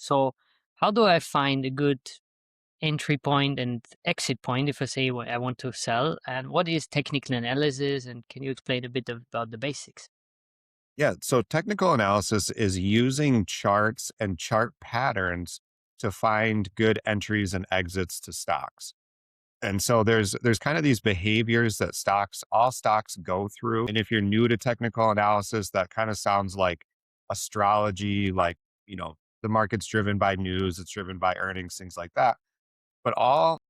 So how do I find a good entry point and exit point if I say what I want to sell? And what is technical analysis? And can you explain a bit about the basics? Yeah. So technical analysis is using charts and chart patterns to find good entries and exits to stocks. And so there's kind of these behaviors that all stocks go through. And if you're new to technical analysis, that kind of sounds like astrology, like, the market's driven by news, it's driven by earnings, things like that. But all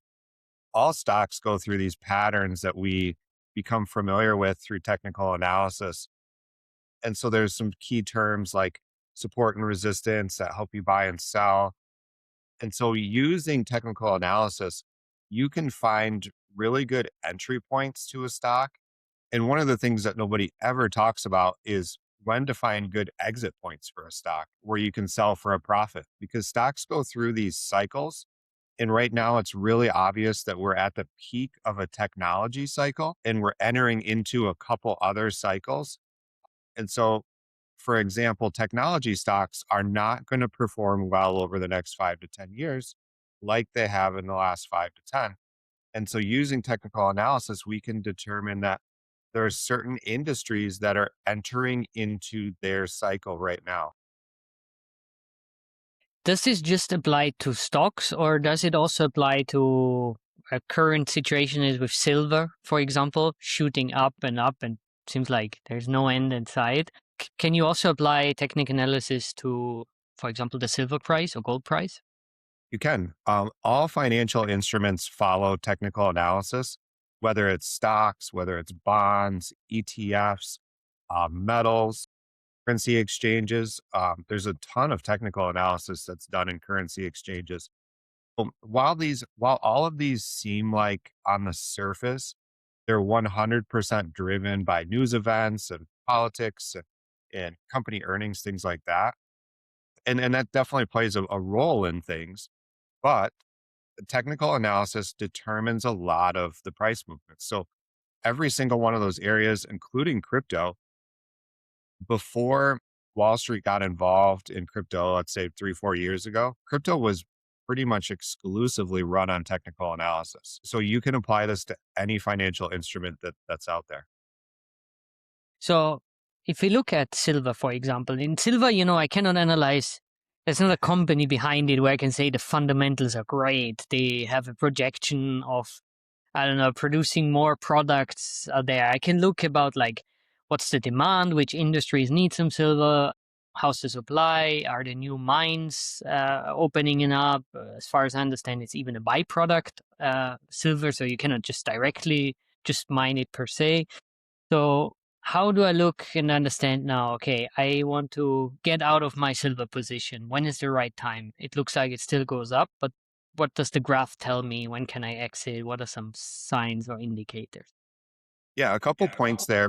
stocks go through these patterns that we become familiar with through technical analysis. And so there's some key terms like support and resistance that help you buy and sell. And so using technical analysis, you can find really good entry points to a stock. And one of the things that nobody ever talks about is when to find good exit points for a stock where you can sell for a profit because stocks go through these cycles. And right now, it's really obvious that we're at the peak of a technology cycle and we're entering into a couple other cycles. And so, for example, technology stocks are not going to perform well over the next 5 to 10 years like they have in the last 5 to 10. And so, using technical analysis, we can determine that there are certain industries that are entering into their cycle right now. Does this just apply to stocks or does it also apply to a current situation is with silver, for example, shooting up and seems like there's no end in sight? Can you also apply technical analysis to, for example, the silver price or gold price? You can. All financial instruments follow technical analysis, whether it's stocks, whether it's bonds, ETFs, metals, currency exchanges. There's a ton of technical analysis that's done in currency exchanges. While all of these seem like on the surface, they're 100% driven by news events and politics and company earnings, things like that. And that definitely plays a role in things. But technical analysis determines a lot of the price movements. So every single one of those areas, including crypto, before Wall Street got involved in crypto, let's say 3, 4 years ago, crypto was pretty much exclusively run on technical analysis. So you can apply this to any financial instrument that's out there. So if we look at silver, for example, in silver, I cannot analyze. There's not a company behind it where I can say the fundamentals are great. They have a projection of, I don't know, producing more products out there. I can look about like what's the demand, which industries need some silver, how's the supply, are there new mines opening up? As far as I understand, it's even a byproduct, silver, so you cannot just directly just mine it per se. So how do I look and understand now? Okay, I want to get out of my silver position. When is the right time? It looks like it still goes up, but what does the graph tell me? When can I exit? What are some signs or indicators? Yeah, a couple points there.